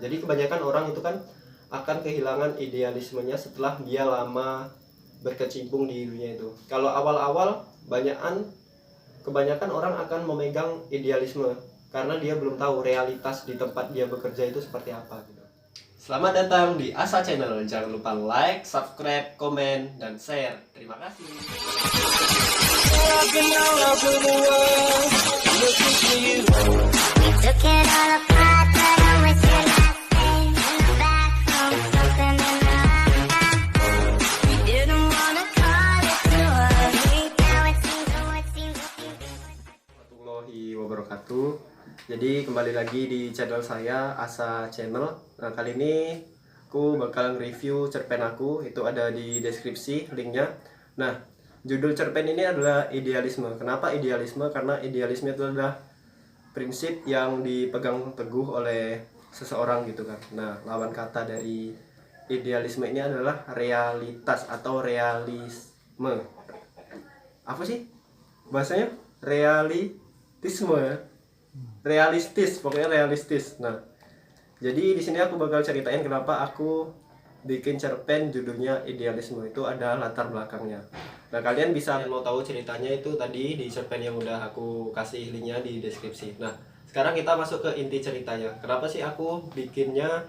Jadi kebanyakan orang itu kan akan kehilangan idealismenya setelah dia lama berkecimpung di dunia itu. Kalau awal-awal kebanyakan orang akan memegang idealisme karena dia belum tahu realitas di tempat dia bekerja itu seperti apa gitu. Selamat datang di Asa Channel. Jangan lupa like, subscribe, komen, dan share. Terima kasih. Warahmatullahi wabarakatuh. Jadi kembali lagi di channel saya, Asa Channel. Nah, kali ini aku bakal review cerpen aku, itu ada di deskripsi linknya. Nah, judul cerpen ini adalah idealisme. Kenapa idealisme? Karena idealisme itu adalah prinsip yang dipegang teguh oleh seseorang gitu kan. Nah, lawan kata dari idealisme ini adalah realitas atau realisme. Apa sih bahasanya? Realistis, pokoknya realistis. Nah, jadi di sini aku bakal ceritain kenapa aku bikin cerpen judulnya idealisme. Itu ada latar belakangnya. Nah, kalian bisa mau tahu ceritanya itu tadi di cerpen yang udah aku kasih linknya di deskripsi. Nah, sekarang kita masuk ke inti ceritanya. Kenapa sih aku bikinnya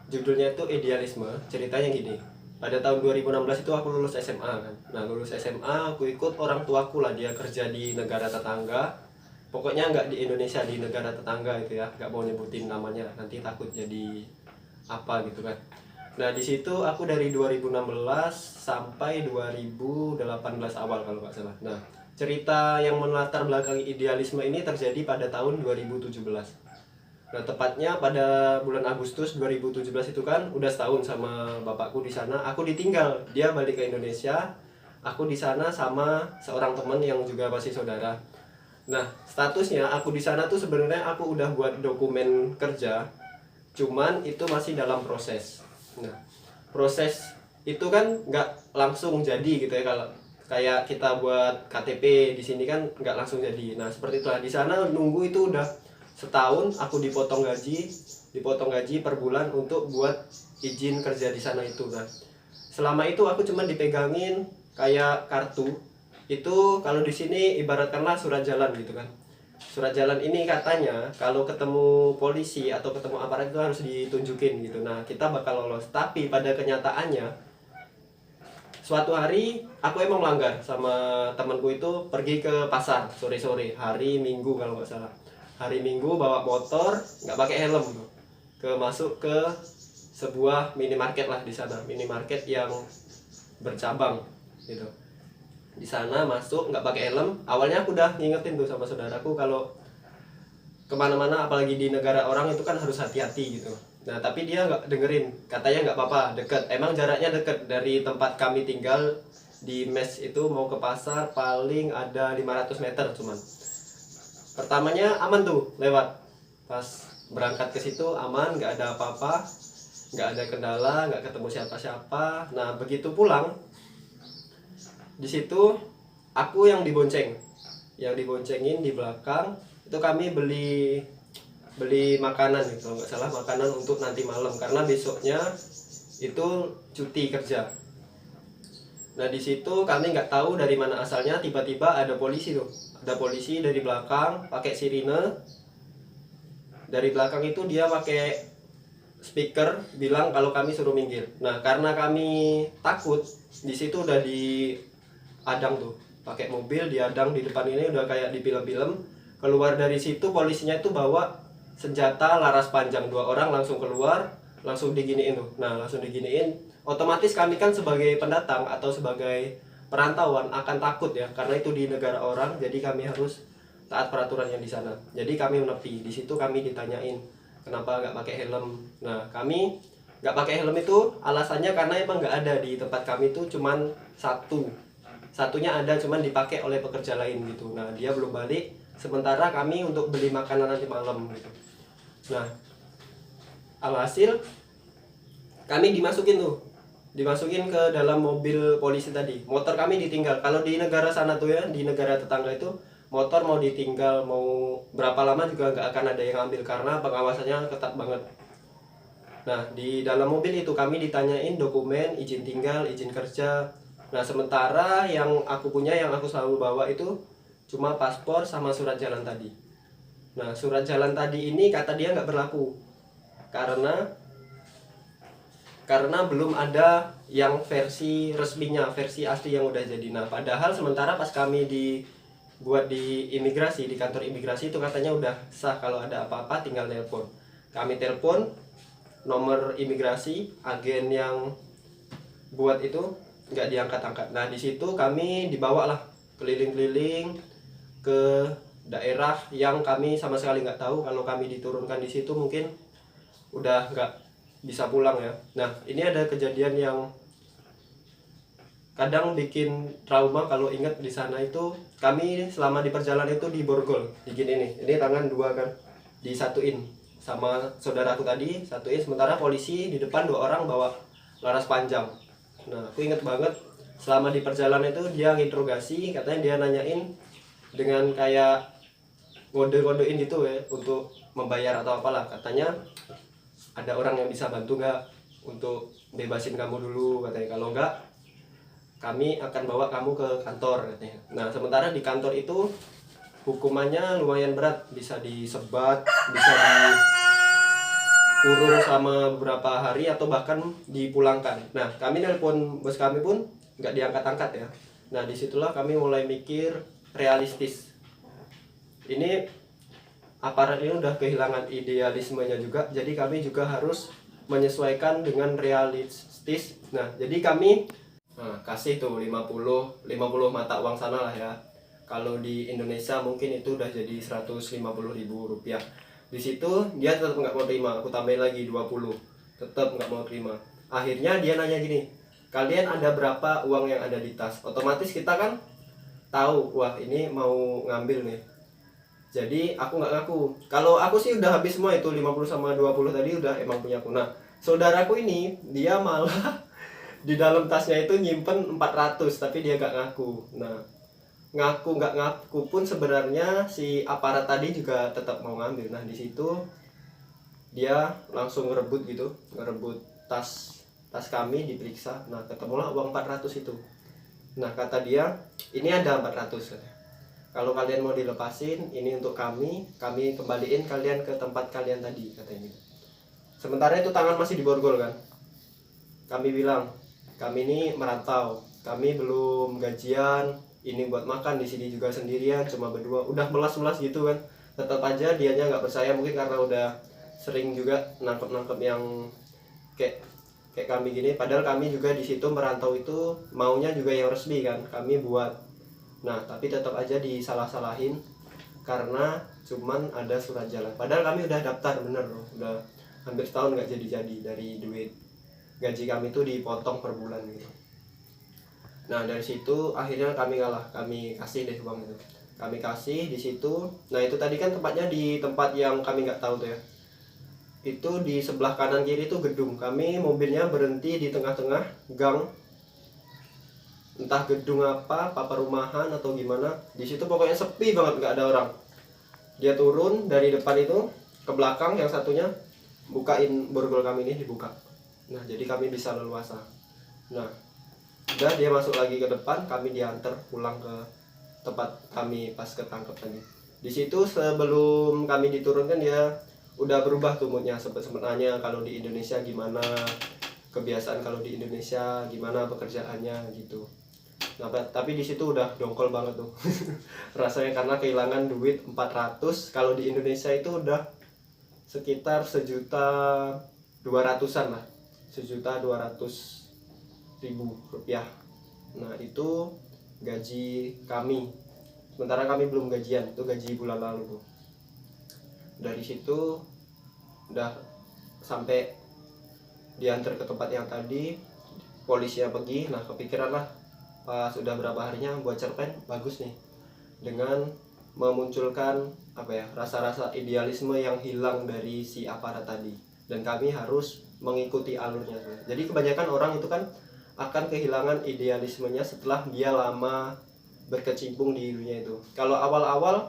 judulnya itu idealisme? Ceritanya gini. Pada tahun 2016 itu aku lulus SMA kan. Nah, lulus SMA aku ikut orang tuaku lah, dia kerja di negara tetangga. Pokoknya nggak di Indonesia, di negara tetangga itu ya, nggak mau nyebutin namanya, nanti takut jadi apa gitu kan. Nah, di situ aku dari 2016 sampai 2018 awal kalau nggak salah. Nah, cerita yang melatar belakangi idealisme ini terjadi pada tahun 2017. Nah, tepatnya pada bulan Agustus 2017 itu kan udah setahun sama bapakku di sana. Aku ditinggal, dia balik ke Indonesia. Aku di sana sama seorang teman yang juga masih saudara. Nah, statusnya aku di sana tuh sebenarnya aku udah buat dokumen kerja, cuman itu masih dalam proses. Nah, proses itu kan nggak langsung jadi gitu ya, kalau kayak kita buat KTP di sini kan nggak langsung jadi. Nah, seperti itulah di sana nunggu itu udah setahun. Aku dipotong gaji per bulan untuk buat izin kerja di sana itu kan. Selama itu aku cuma dipegangin kayak kartu. Itu kalau di sini ibaratkanlah surat jalan gitu kan. Surat jalan ini katanya kalau ketemu polisi atau ketemu aparat itu harus ditunjukin gitu. Nah, kita bakal lolos. Tapi pada kenyataannya suatu hari aku emang melanggar sama temanku itu, pergi ke pasar sore-sore, hari Minggu kalau nggak salah. Hari Minggu bawa motor, nggak pakai helm, masuk ke sebuah minimarket lah di sana, minimarket yang bercabang gitu. Di sana masuk nggak pakai helm. Awalnya aku udah ngingetin tuh sama saudaraku kalau kemana-mana apalagi di negara orang itu kan harus hati-hati gitu. Nah, tapi dia nggak dengerin, katanya nggak apa-apa, deket. Emang jaraknya deket dari tempat kami tinggal di mes itu mau ke pasar paling ada 500 meter cuman. Pertamanya aman tuh lewat, pas berangkat ke situ aman, nggak ada apa-apa, nggak ada kendala, nggak ketemu siapa-siapa. Nah, begitu pulang di situ aku yang diboncengin di belakang itu. Kami beli makanan gitu, kalau nggak salah makanan untuk nanti malam karena besoknya itu cuti kerja. Nah, di situ kami nggak tahu dari mana asalnya tiba-tiba ada polisi dari belakang pakai sirine. Dari belakang itu dia pakai speaker bilang kalau kami suruh minggir. Nah, karena kami takut, di situ udah diadang tuh, pakai mobil diadang di depan ini udah kayak di film-film. Keluar dari situ polisinya itu bawa senjata laras panjang, 2 orang langsung keluar, langsung diginiin tuh. Nah, langsung diginiin. Otomatis kami kan sebagai pendatang atau sebagai perantauan akan takut ya, karena itu di negara orang, jadi kami harus taat peraturan yang di sana. Jadi kami menepi. Di situ kami ditanyain kenapa nggak pakai helm. Nah, kami nggak pakai helm itu alasannya karena emang nggak ada di tempat kami itu, cuman satunya ada cuman dipakai oleh pekerja lain gitu. Nah, dia belum balik, sementara kami untuk beli makanan nanti malam gitu. Nah, alhasil kami dimasukin ke dalam mobil polisi tadi. Motor kami ditinggal. Kalau di negara sana tuh ya, di negara tetangga itu motor mau ditinggal mau berapa lama juga nggak akan ada yang ambil karena pengawasannya ketat banget. Nah, di dalam mobil itu kami ditanyain dokumen, izin tinggal, izin kerja. Nah, sementara yang aku punya, yang aku selalu bawa itu cuma paspor sama surat jalan tadi. Nah, surat jalan tadi ini kata dia nggak berlaku karena belum ada yang versi resminya, versi asli yang udah jadi. Nah, padahal sementara pas kami buat di imigrasi, di kantor imigrasi itu katanya udah sah, kalau ada apa-apa tinggal telepon. Kami telepon nomor imigrasi, agen yang buat itu nggak diangkat-angkat. Nah, di situ kami dibawa lah keliling-keliling ke daerah yang kami sama sekali nggak tahu. Kalau kami diturunkan di situ mungkin udah nggak bisa pulang ya. Nah, ini ada kejadian yang kadang bikin trauma kalau ingat. Di sana itu kami selama di perjalanan itu di borgol, digini ini tangan dua kan, disatuin sama saudaraku tadi, satuin, sementara polisi di depan 2 orang bawa laras panjang. Nah, aku inget banget selama di perjalanan itu dia nginterogasi, katanya dia nanyain dengan kayak ngode-ngodein gitu ya, untuk membayar atau apalah. Katanya ada orang yang bisa bantu nggak untuk bebasin kamu dulu, katanya. Kalau nggak, kami akan bawa kamu ke kantor, katanya. Nah, sementara di kantor itu hukumannya lumayan berat, bisa disebat, bisa dikurung sama beberapa hari, atau bahkan dipulangkan. Nah, kami nelpon bos kami pun nggak diangkat-angkat ya. Nah, disitulah kami mulai mikir realistis. Ini aparat ini udah kehilangan idealismenya juga, jadi kami juga harus menyesuaikan dengan realistis. Nah, jadi kami kasih tuh 50 mata uang sana lah ya. Kalau di Indonesia mungkin itu udah jadi 150.000 rupiah. Di situ dia tetap nggak mau terima, aku tambahin lagi 20, tetap nggak mau terima. Akhirnya dia nanya gini, kalian ada berapa uang yang ada di tas? Otomatis kita kan tahu, wah ini mau ngambil nih. Jadi aku nggak ngaku. Kalau aku sih udah habis semua itu, 50 sama 20 tadi udah emang punya aku. Nah, saudaraku ini dia malah di dalam tasnya itu nyimpen 400, tapi dia nggak ngaku. Nah, ngaku nggak ngaku pun sebenarnya si aparat tadi juga tetap mau ngambil. Nah, di situ dia langsung ngerebut gitu, ngerebut tas kami, diperiksa. Nah, ketemulah uang 400 itu. Nah, kata dia, ini ada 400. Kalau kalian mau dilepasin, ini untuk kami kembaliin kalian ke tempat kalian tadi, katanya. Sementara itu tangan masih diborgol kan. Kami bilang, kami ini merantau, kami belum gajian, ini buat makan di sini juga sendirian, cuma berdua, udah melas-melas gitu kan. Tetap aja dianya nggak percaya, mungkin karena udah sering juga nangkep yang kayak kami gini. Padahal kami juga di situ merantau itu maunya juga yang resmi kan, kami buat. Nah, tapi tetap aja disalah-salahin karena cuman ada surat jalan. Padahal kami udah daftar bener loh, udah hampir setahun nggak jadi dari duit gaji kami itu dipotong per bulan gitu. Nah, dari situ akhirnya kami ngalah, kami kasih deh uang itu, kami kasih di situ. Nah, itu tadi kan tempatnya di tempat yang kami nggak tahu tuh ya, itu di sebelah kanan kiri itu gedung. Kami mobilnya berhenti di tengah-tengah gang, entah gedung apa perumahan atau gimana. Di situ pokoknya sepi banget, nggak ada orang. Dia turun dari depan itu ke belakang, yang satunya bukain borgol kami ini, dibuka. Nah, jadi kami bisa leluasa. Nah, udah dia masuk lagi ke depan, kami diantar pulang ke tempat kami pas ketangkep tadi. Di situ sebelum kami diturunkan dia udah berubah tuh moodnya, sempet nanya kalau di Indonesia gimana kebiasaan, kalau di Indonesia gimana pekerjaannya gitu. Nah, tapi di situ udah dongkol banget tuh rasanya, karena kehilangan duit 400. Kalau di Indonesia itu udah sekitar 1.200-an lah, 1.200.000 rupiah. Nah, itu gaji kami, sementara kami belum gajian, itu gaji bulan lalu tuh. Dari situ udah sampai diantar ke tempat yang tadi, polisinya pergi. Nah, kepikiran lah pas sudah berapa harinya buat cerpen bagus nih, dengan memunculkan apa ya, rasa-rasa idealisme yang hilang dari si aparat tadi, dan kami harus mengikuti alurnya. Jadi kebanyakan orang itu kan akan kehilangan idealismenya setelah dia lama berkecimpung di dunia itu. Kalau awal-awal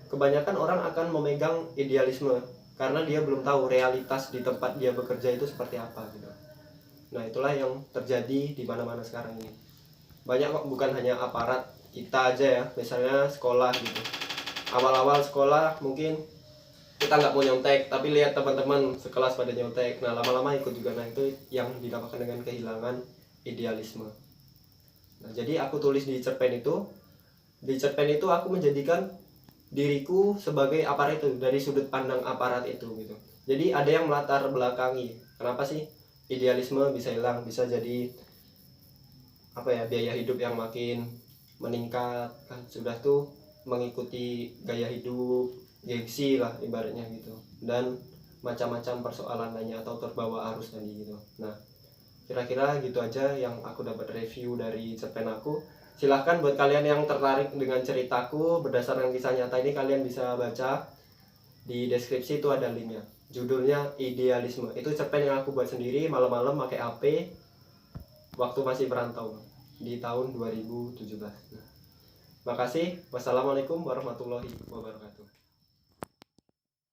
kebanyakan orang akan memegang idealisme, karena dia belum tahu realitas di tempat dia bekerja itu seperti apa gitu. Nah itulah yang terjadi di mana-mana sekarang ini. Banyak kok, bukan hanya aparat kita aja ya, misalnya sekolah gitu. Awal-awal sekolah mungkin kita nggak mau nyontek, tapi lihat teman-teman sekelas pada nyontek, nah lama-lama ikut juga. Nah itu yang dinamakan dengan kehilangan idealisme. Nah jadi aku tulis di cerpen itu, aku menjadikan diriku sebagai aparat itu dari sudut pandang aparat itu gitu. Jadi ada yang melatar belakangi kenapa sih idealisme bisa hilang, bisa jadi apa ya, biaya hidup yang makin meningkat kan, sudah tuh mengikuti gaya hidup gengsi lah ibaratnya gitu, dan macam-macam persoalan lainnya atau terbawa arus tadi gitu. Nah kira-kira gitu aja yang aku dapat review dari cerpen aku. Silahkan buat kalian yang tertarik dengan ceritaku berdasarkan kisah nyata ini, kalian bisa baca di deskripsi, itu ada linknya. Judulnya Idealisme. Itu cerpen yang aku buat sendiri malam-malam pakai HP waktu masih berantau di tahun 2017. Makasih. Wassalamualaikum warahmatullahi wabarakatuh.